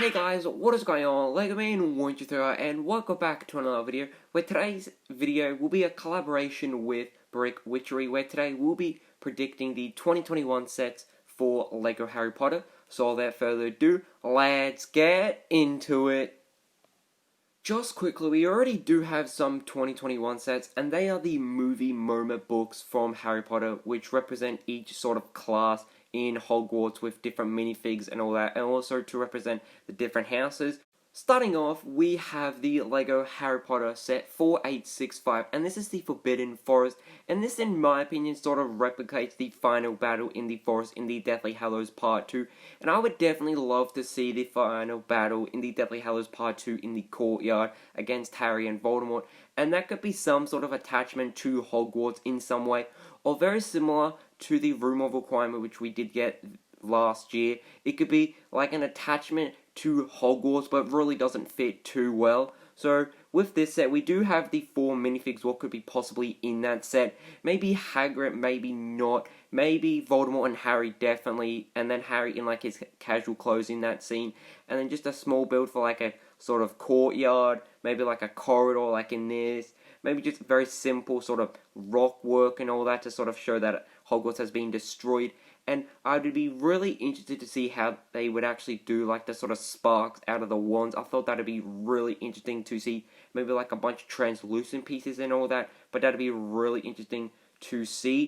Hey guys, what is going on? Lego Man 123 and welcome back to another video where today's video will be a collaboration with Brickwitchery where today we'll be predicting the 2021 sets for Lego Harry Potter. So without further ado, let's get into it. Just quickly, we already do have some 2021 sets, and they are the movie moment books from Harry Potter, which represent each sort of class in Hogwarts with different minifigs and all that, and also to represent the different houses. Starting off, we have the Lego Harry Potter set 4865, and this is the Forbidden Forest, and this, in my opinion, sort of replicates the final battle in the forest in the Deathly Hallows Part 2, and I would definitely love to see the final battle in the Deathly Hallows Part 2 in the courtyard against Harry and Voldemort, and that could be some sort of attachment to Hogwarts in some way, or very similar to the Room of Requirement which we did get last year. It could be like an attachment to Hogwarts, but really doesn't fit too well. So with this set, we do have the 4 minifigs. What could be possibly in that set? Maybe Hagrid, maybe not. Maybe Voldemort and Harry definitely, and then Harry in like his casual clothes in that scene, and then just a small build for like a sort of courtyard, maybe like a corridor like in this. Maybe just very simple sort of rock work and all that to sort of show that Hogwarts has been destroyed. And I would be really interested to see how they would actually do like the sort of sparks out of the wands. I thought that'd be really interesting to see, maybe like a bunch of translucent pieces and all that, but that'd be really interesting to see.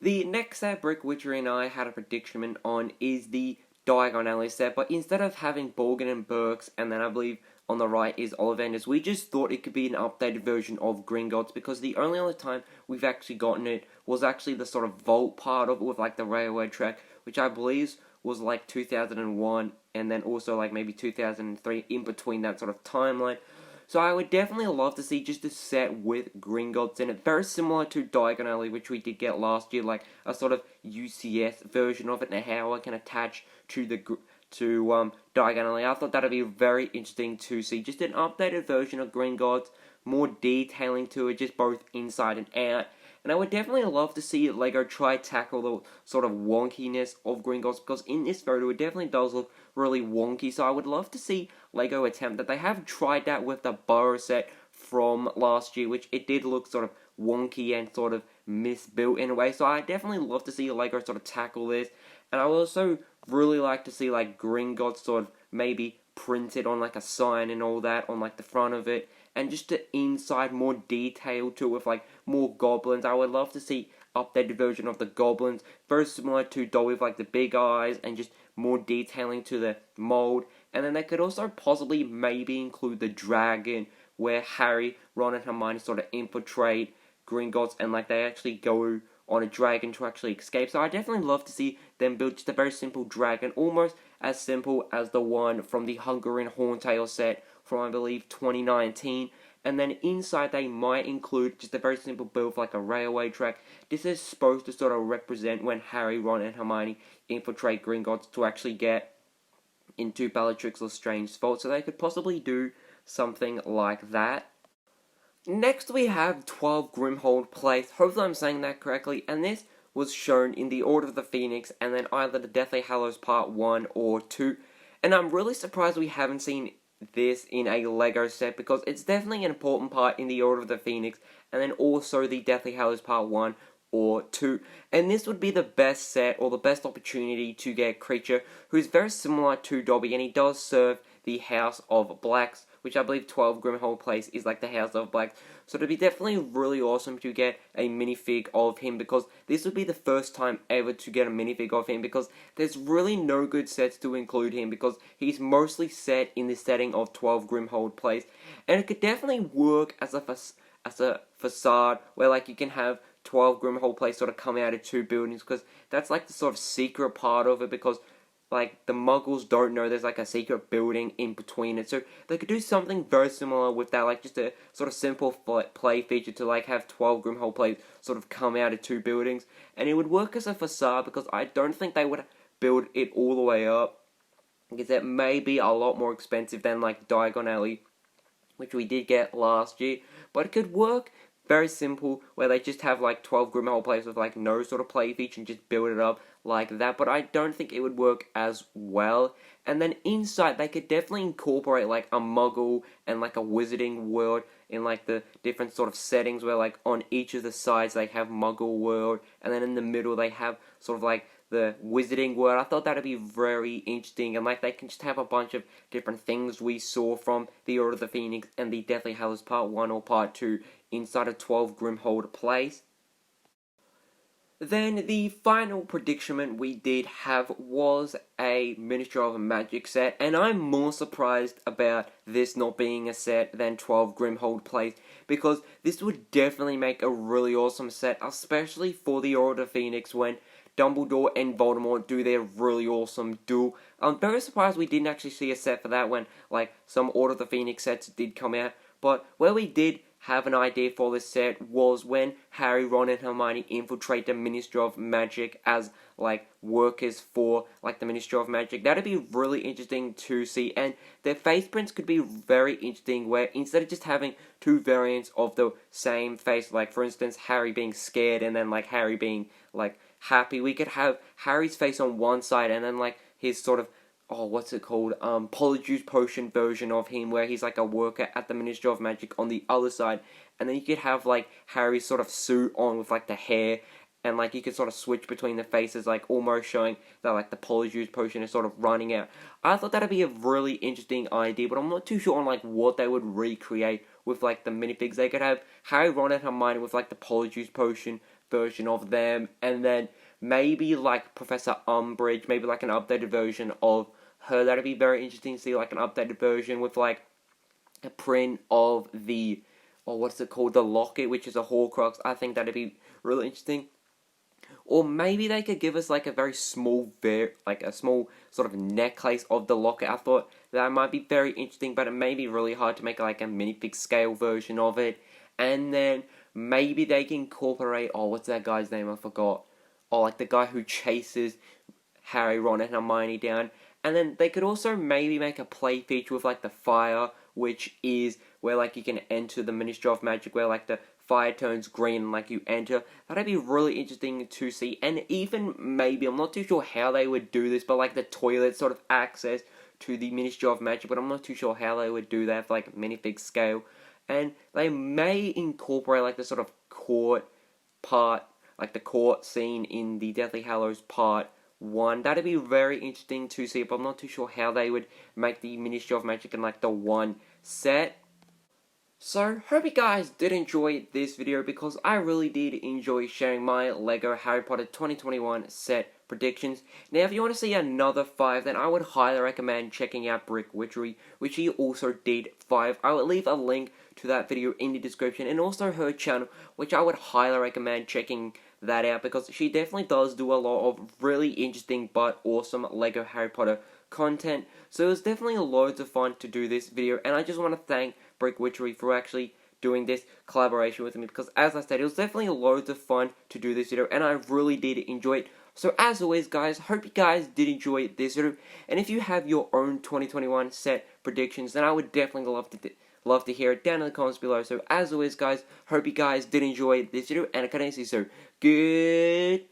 The next set Brickwitchery and I had a prediction on is the Diagon Alley set, but instead of having Borgin and Burks, and then I believe on the right is Ollivanders, we just thought it could be an updated version of Gringotts, because the only other time we've actually gotten it was actually the sort of vault part of it with like the railway track, which I believe was like 2001, and then also like maybe 2003 in between that sort of timeline. So I would definitely love to see just a set with Gringotts in it, very similar to Diagon Alley, which we did get last year, like a sort of UCS version of it, and how I can attach to the Diagon Alley. I thought that'd be very interesting to see, just an updated version of Gringotts, more detailing to it, just both inside and out. And I would definitely love to see Lego try tackle the sort of wonkiness of Gringotts, because in this photo it definitely does look really wonky. So I would love to see Lego attempt that. They have tried that with the Burrow set from last year, which it did look sort of wonky and sort of misbuilt in a way. So I definitely love to see Lego sort of tackle this. And I would also really like to see like Gringotts sort of maybe printed on like a sign and all that on like the front of it, and just the inside more detail to it with like more goblins. I would love to see updated version of the goblins, very similar to Dobby with like the big eyes and just more detailing to the mold. And then they could also possibly maybe include the dragon, where Harry, Ron and Hermione sort of infiltrate Gringotts and like they actually go on a dragon to actually escape. So I definitely love to see them build just a very simple dragon, almost as simple as the one from the Hungarian Horntail set from I believe 2019. And then inside they might include just a very simple build like a railway track. This is supposed to sort of represent when Harry, Ron and Hermione infiltrate Gringotts to actually get into Bellatrix Lestrange's vault. So they could possibly do something like that. Next we have 12 Grimhold Place, hopefully I'm saying that correctly, and this was shown in the Order of the Phoenix and then either the Deathly Hallows Part 1 or 2, and I'm really surprised we haven't seen this in a Lego set, because it's definitely an important part in the Order of the Phoenix and then also the Deathly Hallows Part 1 or 2, and this would be the best set or the best opportunity to get a creature who's very similar to Dobby, and he does serve the House of Blacks, which I believe 12 Grimhold Place is like the House of Blacks. So it'd be definitely really awesome to get a minifig of him, because this would be the first time ever to get a minifig of him, because there's really no good sets to include him, because he's mostly set in the setting of 12 Grimhold Place, and it could definitely work as a facade where like you can have 12 Grimhold Place sort of come out of 2 buildings, because that's like the sort of secret part of it, because like the Muggles don't know there's like a secret building in between it. So they could do something very similar with that, like just a sort of simple play feature to like have 12 Grimhold Place sort of come out of 2 buildings, and it would work as a facade, because I don't think they would build it all the way up, because that may be a lot more expensive than like Diagon Alley, which we did get last year, but it could work very simple, where they just have like 12 Grimhold players with like no sort of play feature and just build it up like that, but I don't think it would work as well. And then inside, they could definitely incorporate like a muggle and like a wizarding world in like the different sort of settings, where like on each of the sides they have muggle world, and then in the middle they have sort of like the wizarding world. I thought that'd be very interesting, and like they can just have a bunch of different things we saw from the Order of the Phoenix and the Deathly Hallows Part 1 or Part 2 inside of 12 Grimhold plays. Then the final prediction we did have was a Ministry of Magic set, and I'm more surprised about this not being a set than 12 Grimhold plays, because this would definitely make a really awesome set, especially for the Order of Phoenix when Dumbledore and Voldemort do their really awesome duel. I'm very surprised we didn't actually see a set for that when like some Order of the Phoenix sets did come out, but where we did have an idea for this set was when Harry, Ron, and Hermione infiltrate the Ministry of Magic as like workers for like the Ministry of Magic. That'd be really interesting to see, and their face prints could be very interesting, where instead of just having two variants of the same face, like for instance Harry being scared and then like Harry being like happy, we could have Harry's face on one side and then like his sort of what's it called? Polyjuice Potion version of him, where he's like a worker at the Ministry of Magic on the other side, and then you could have like Harry's sort of suit on with like the hair, and like you could sort of switch between the faces, like almost showing that like the Polyjuice Potion is sort of running out. I thought that'd be a really interesting idea, but I'm not too sure on like what they would recreate with like the minifigs. They could have Harry, Ron, and Hermione with like the Polyjuice Potion version of them, and then maybe like Professor Umbridge, maybe like an updated version of her. That'd be very interesting to see, like an updated version with like a print of the, what's it called, the locket, which is a Horcrux. I think that'd be really interesting. Or maybe they could give us like a very small, like a small sort of necklace of the locket. I thought that might be very interesting, but it may be really hard to make like a minifig scale version of it. And then maybe they can incorporate, what's that guy's name? I forgot. Like the guy who chases Harry, Ron, and Hermione down. And then they could also maybe make a play feature with like the fire, which is where like you can enter the Ministry of Magic, where like the fire turns green and like you enter. That'd be really interesting to see. And even maybe, I'm not too sure how they would do this, but like the toilet sort of access to the Ministry of Magic, but I'm not too sure how they would do that for like minifig scale. And they may incorporate like the sort of court part, like the court scene in the Deathly Hallows Part 1. That'd be very interesting to see, but I'm not too sure how they would make the Ministry of Magic in like the one set. So, hope you guys did enjoy this video, because I really did enjoy sharing my LEGO Harry Potter 2021 set predictions. Now, if you want to see another 5, then I would highly recommend checking out Brickwitchery, which he also did 5. I will leave a link to that video in the description, and also her channel, which I would highly recommend checking that out, because she definitely does do a lot of really interesting but awesome LEGO Harry Potter content. So it was definitely loads of fun to do this video, and I just want to thank Brickwitchery for actually doing this collaboration with me, because as I said, it was definitely loads of fun to do this video, and I really did enjoy it. So as always, guys, hope you guys did enjoy this video, and if you have your own 2021 set predictions, then I would definitely love to hear it down in the comments below. So as always, guys, hope you guys did enjoy this video, and I can see, so goodbye.